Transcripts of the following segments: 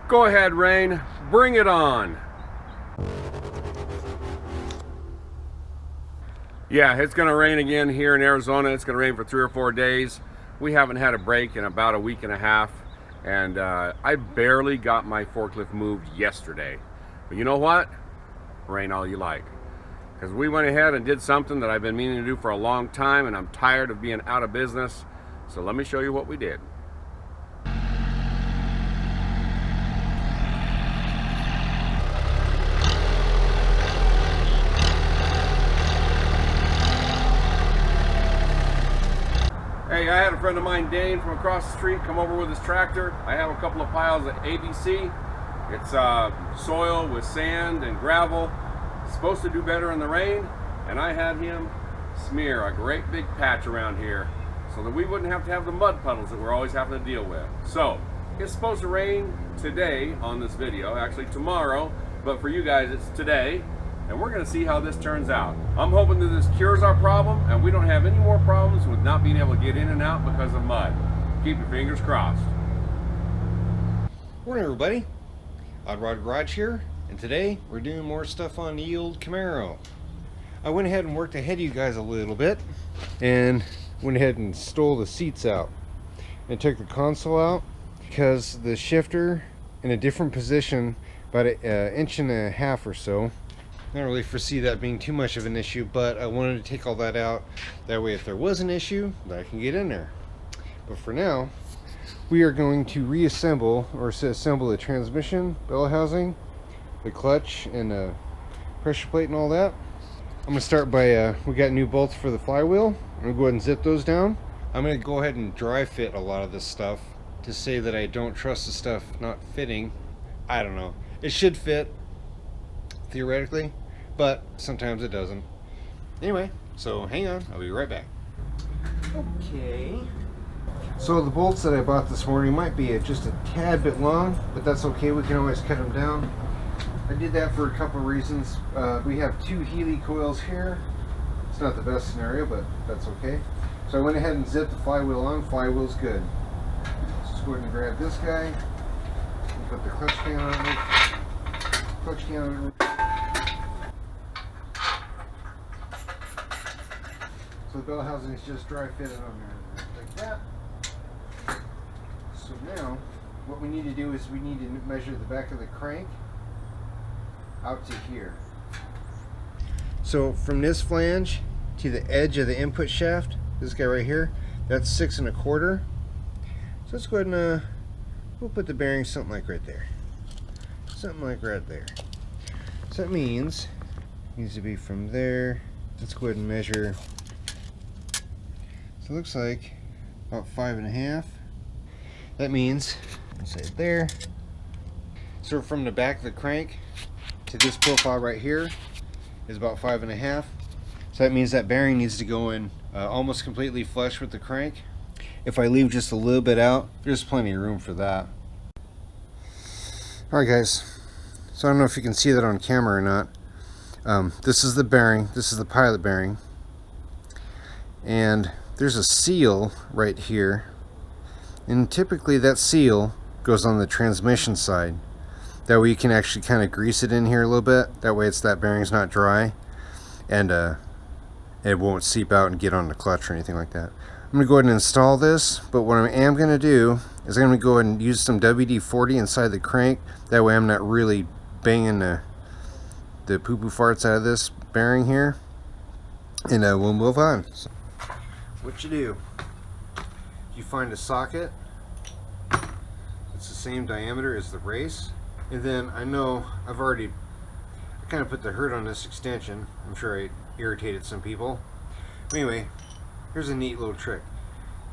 Go ahead, rain. Bring it on. Yeah, it's going to rain again here in Arizona. It's going to rain for 3 or 4 days. We haven't had a break in about a week and a half. And I barely got my forklift moved yesterday. But you know what? Rain all you like. Because we went ahead and did something that I've been meaning to do for a long time, and I'm tired of being out of business. So let me show you what we did. Hey, I had a friend of mine, Dane, from across the street come over with his tractor. I have a couple of piles of ABC. It's soil with sand and gravel. It's supposed to do better in the rain, and I had him smear a great big patch around here so that we wouldn't have to have the mud puddles that we're always having to deal with. So, it's supposed to rain today on this video, actually tomorrow, but for you guys it's today. And we're going to see how this turns out. I'm hoping that this cures our problem and we don't have any more problems with not being able to get in and out because of mud. Keep your fingers crossed. Morning everybody, Odd Rod Garage here, and today we're doing more stuff on the old Camaro. I went ahead and worked ahead of you guys a little bit and went ahead and stole the seats out and took the console out because the shifter in a different position about an inch and a half or so. I don't really foresee that being too much of an issue, but I wanted to take all that out. That way if there was an issue, I can get in there. But for now, we are going to reassemble or assemble the transmission, bell housing, the clutch, and the pressure plate and all that. I'm going to start by, we got new bolts for the flywheel. I'm going to go ahead and zip those down. I'm going to go ahead and dry fit a lot of this stuff to say that I don't trust the stuff not fitting. I don't know. It should fit, theoretically, but sometimes it doesn't. Anyway, so hang on, I'll be right back. Okay. So the bolts that I bought this morning might be just a tad bit long, but that's okay, we can always cut them down. I did that for a couple of reasons. We have 2 Healy coils here. It's not the best scenario, but that's okay. So I went ahead and zipped the flywheel on. Flywheel's good. Let's just go ahead and grab this guy and put the clutch can on it. Clutch can on it. So the bell housing is just dry fitted on there like that. So now what we need to do is we need to measure the back of the crank out to here. So from this flange to the edge of the input shaft, this guy right here, that's 6 1/4. So let's go ahead and we'll put the bearing something like right there. Something like right there. So that means it needs to be from there. Let's go ahead and measure. So it looks like about 5 1/2. That means, let's say there. So from the back of the crank to this profile right here is about 5 1/2. So that means that bearing needs to go in almost completely flush with the crank. If I leave just a little bit out, there's plenty of room for that. Alright guys, so I don't know if you can see that on camera or not. This is the bearing, this is the pilot bearing. And there's a seal right here. And typically that seal goes on the transmission side. That way you can actually kind of grease it in here a little bit. That way that bearing's not dry. And it won't seep out and get on the clutch or anything like that. I'm going to go ahead and install this. But what I am going to do is I'm going to go ahead and use some WD-40 inside the crank. That way I'm not really banging the poo-poo farts out of this bearing here. And we'll move on. So, what you do, you find a socket. It's the same diameter as the race. And then I know I kind of put the hurt on this extension. I'm sure I irritated some people. But anyway, here's a neat little trick.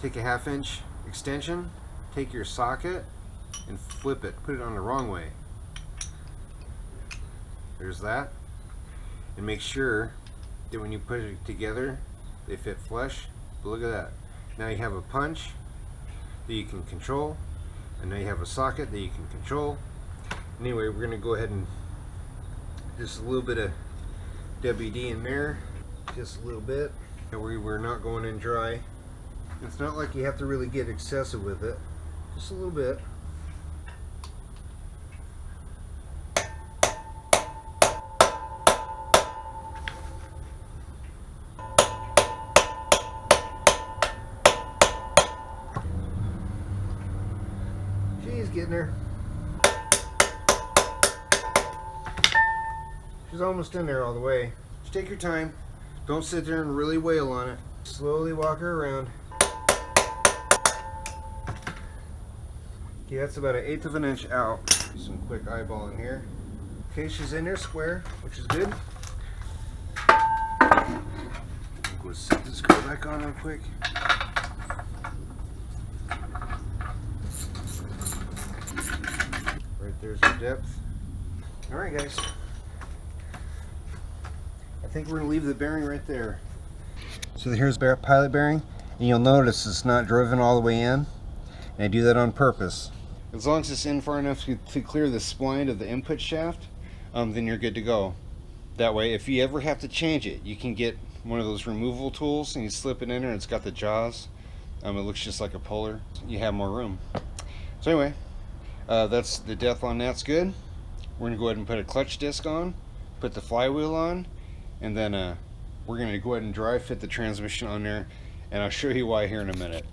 Take a 1/2 inch extension, take your socket and flip it. Put it on the wrong way. There's that. And make sure that when you put it together, they fit flush. But look at that. Now you have a punch that you can control. And now you have a socket that you can control. Anyway, we're going to go ahead and just a little bit of WD in there, just a little bit. And we're not going in dry. It's not like you have to really get excessive with it, just a little bit. there. She's almost in there all the way. Just take your time. Don't sit there and really wail on it. Slowly walk her around. Okay, that's about 1/8 of an inch out. Do some quick eyeballing here. Okay, she's in there square, which is good. Go set this screw back on real quick. Right there's the depth. Alright guys. I think we're going to leave the bearing right there. So here's the pilot bearing, and you'll notice it's not driven all the way in. And I do that on purpose. As long as it's in far enough to clear the spline of the input shaft, then you're good to go. That way, if you ever have to change it, you can get one of those removable tools and you slip it in there and it's got the jaws. It looks just like a puller. You have more room. So anyway, that's the depth on that's good. We're going to go ahead and put a clutch disc on, put the flywheel on, and then we're going to go ahead and dry fit the transmission on there, and I'll show you why here in a minute.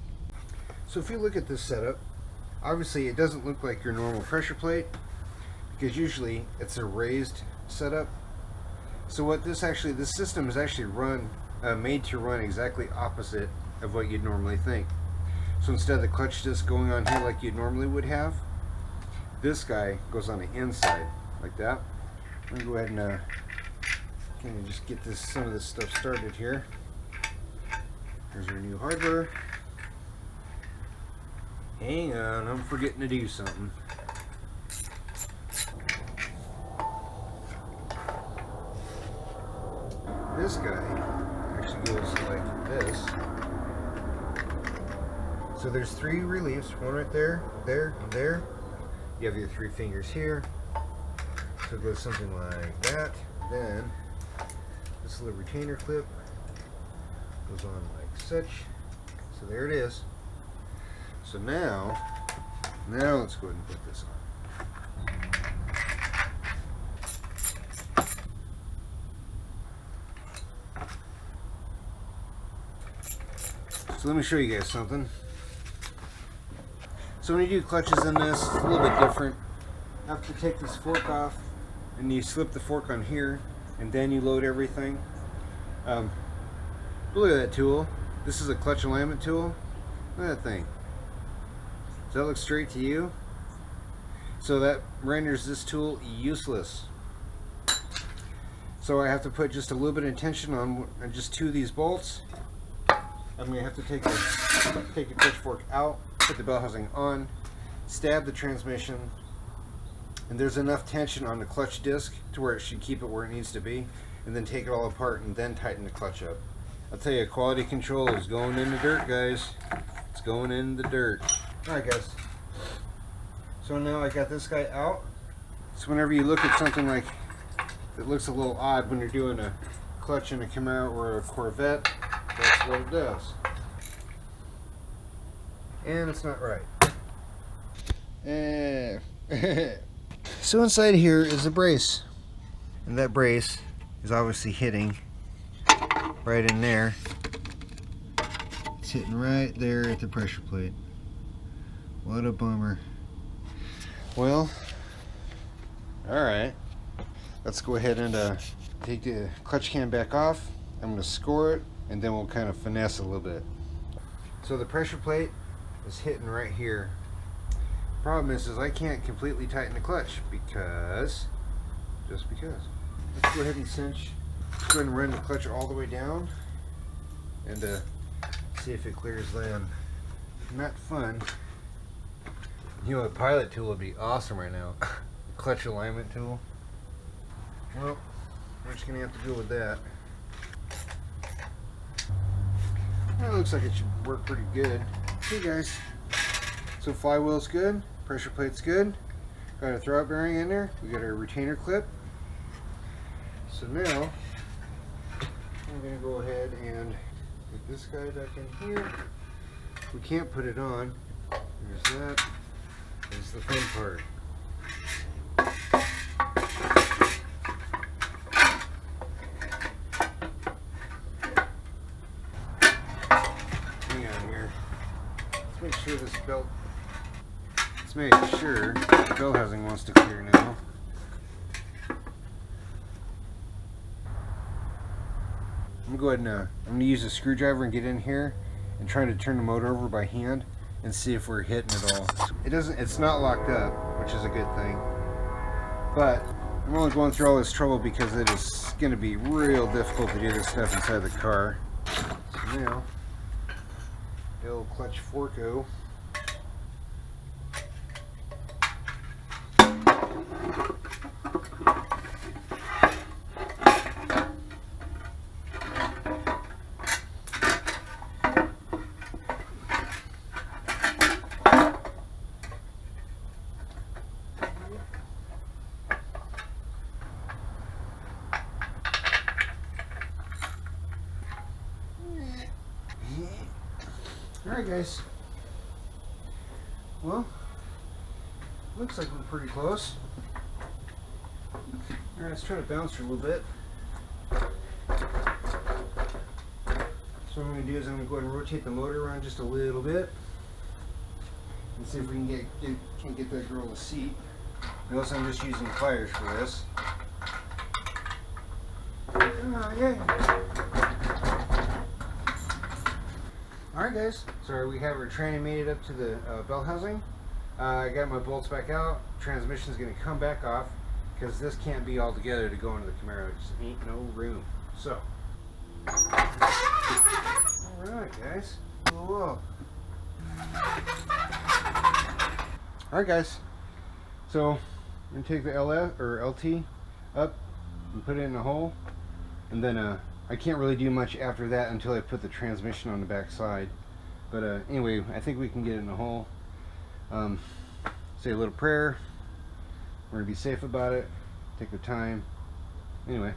So if you look at this setup, obviously it doesn't look like your normal pressure plate, because usually it's a raised setup. So what this system is actually made to run exactly opposite of what you'd normally think. So instead of the clutch disc going on here like you normally would have, this guy goes on the inside like that. I'm gonna go ahead and kind of just get some of this stuff started here. Here's our new hardware. Hang on, I'm forgetting to do something. This guy actually goes like this. So there's 3 reliefs, one right there, there, and there. You have your 3 fingers here. So it goes something like that. Then this little retainer clip goes on like such. So there it is. So now let's go ahead and put this on. So let me show you guys something. So when you do clutches in this, it's a little bit different. You have to take this fork off, and you slip the fork on here, and then you load everything. Look at that tool. This is a clutch alignment tool. Look at that thing. Does that look straight to you? So that renders this tool useless. So I have to put just a little bit of tension on just 2 of these bolts. I'm going to have to take the clutch fork out, put the bell housing on, stab the transmission, and there's enough tension on the clutch disc to where it should keep it where it needs to be, and then take it all apart and then tighten the clutch up. I'll tell you, quality control is going in the dirt, guys. It's going in the dirt. Alright guys, so now I got this guy out. So whenever you look at something like that looks a little odd when you're doing a clutch in a Camaro or a Corvette, that's what it does. And it's not right. So inside here is a brace, and that brace is obviously hitting right in there. It's hitting right there at the pressure plate. What a bummer. Well, alright, let's go ahead and take the clutch cam back off. I'm going to score it, and then we'll kind of finesse it a little bit. So the pressure plate is hitting right here. Problem is I can't completely tighten the clutch because, Let's go ahead and cinch. Let's go ahead and run the clutch all the way down and see if it clears then. Not fun. You know, a pilot tool would be awesome right now. A clutch alignment tool. Well, we're just gonna have to deal with that. Well, it looks like it should work pretty good. Okay guys, so flywheel's good, pressure plate's good, got a throwout bearing in there, we got our retainer clip. So now I'm going to go ahead and put this guy back in here. We can't put it on. There's that. There's the fun part. Hang on here. Let's make sure this belt, let's make sure The bell housing wants to clear now. I'm going to go ahead and I'm going to use a screwdriver and get in here and try to turn the motor over by hand and see if we're hitting it all. It's not locked up, which is a good thing. But I'm only going through all this trouble because it is going to be real difficult to do this stuff inside the car. So now, the old clutch forko. Alright guys, well, looks like we're pretty close. Alright, let's try to bounce her a little bit. So what I'm going to do is I'm going to go ahead and rotate the motor around just a little bit and see if we can get that girl a seat. Notice I'm just using pliers for this. Yeah. Alright guys, so we have our tranny made it up to the bell housing. I got my bolts back out. Transmission's going to come back off because this can't be all together to go into the Camaro. It just ain't no room. So, alright guys, whoa. Alright guys, so I'm going to take the LF or LT up and put it in a hole, and then I can't really do much after that until I put the transmission on the back side. But anyway, I think we can get it in a hole. Say a little prayer. We're going to be safe about it. Take the time. Anyway.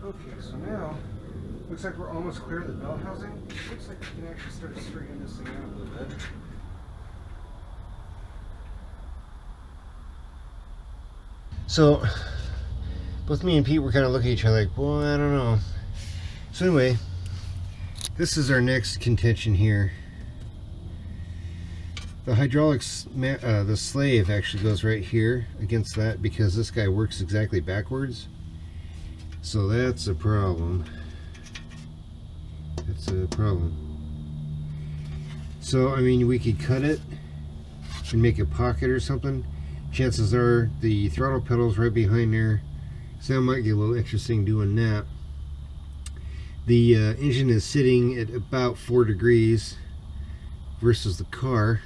Okay, so now looks like we're almost clear of the bell housing. Looks like we can actually start straightening this thing out a little bit. So both me and Pete were kind of looking at each other like, well, I don't know. So anyway, this is our next contention here. The hydraulics, the slave actually goes right here against that because this guy works exactly backwards. So that's a problem. That's a problem. So, I mean, we could cut it and make a pocket or something. Chances are the throttle pedal's right behind there. So that might get a little interesting doing that. The engine is sitting at about 4 degrees versus the car.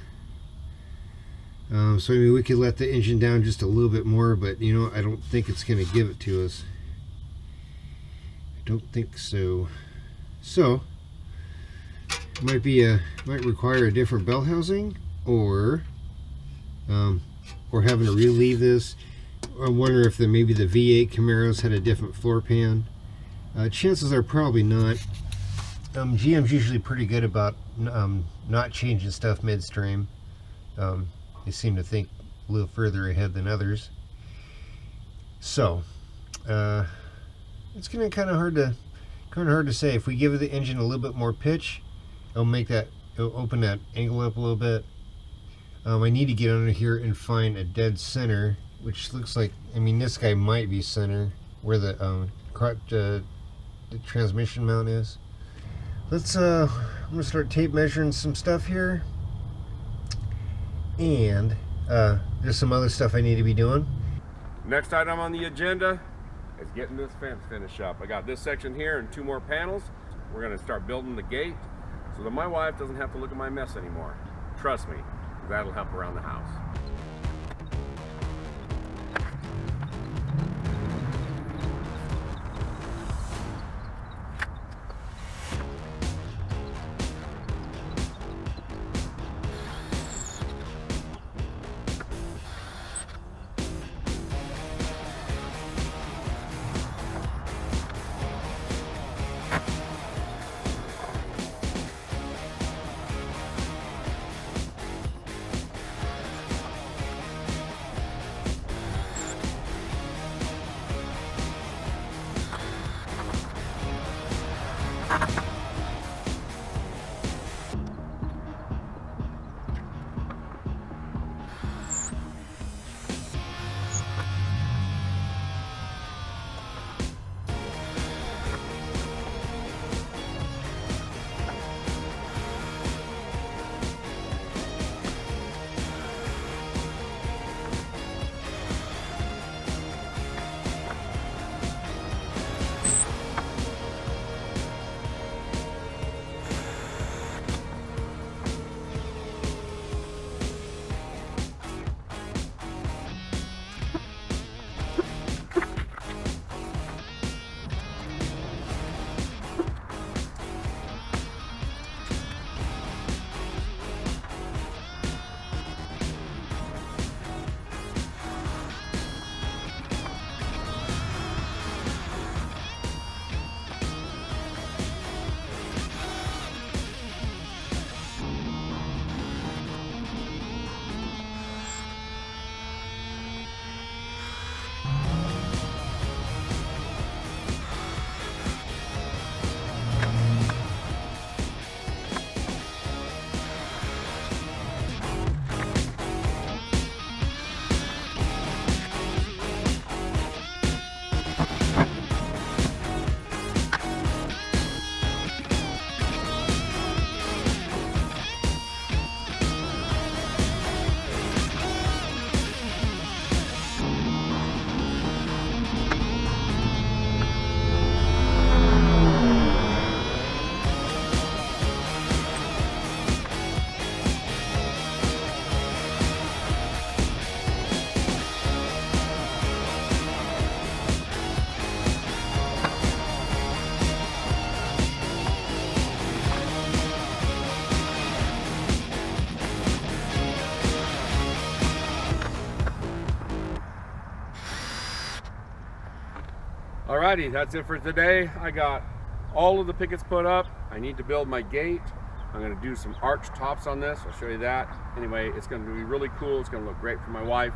So, I mean, we could let the engine down just a little bit more, but, you know, I don't think it's going to give it to us. Don't think so. So might require a different bell housing, or having to relieve this. I wonder if maybe the V8 Camaros had a different floor pan. Chances are probably not. GM's usually pretty good about not changing stuff midstream. They seem to think a little further ahead than others. So it's gonna kind of hard to say. If we give the engine a little bit more pitch, it'll open that angle up a little bit. I need to get under here and find a dead center, which looks like, I mean, this guy might be center where the transmission mount is. Let's I'm gonna start tape measuring some stuff here, and there's some other stuff I need to be doing. Next item on the agenda is getting this fence finished up. I got this section here and 2 more panels. We're going to start building the gate so that my wife doesn't have to look at my mess anymore. Trust me, that'll help around the house. Alrighty, that's it for today. I got all of the pickets put up. I need to build my gate. I'm going to do some arch tops on this. I'll show you that. Anyway, it's going to be really cool. It's going to look great for my wife.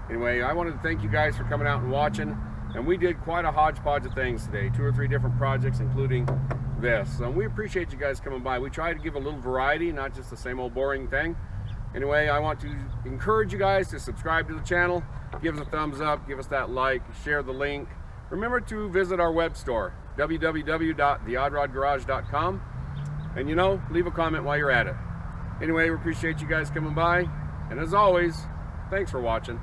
Anyway, I wanted to thank you guys for coming out and watching. And we did quite a hodgepodge of things today. 2 or 3 different projects, including this. So we appreciate you guys coming by. We try to give a little variety, not just the same old boring thing. Anyway, I want to encourage you guys to subscribe to the channel. Give us a thumbs up. Give us that like. Share the link. Remember to visit our web store, www.theoddrodgarage.com, and leave a comment while you're at it. Anyway, we appreciate you guys coming by, and as always, thanks for watching.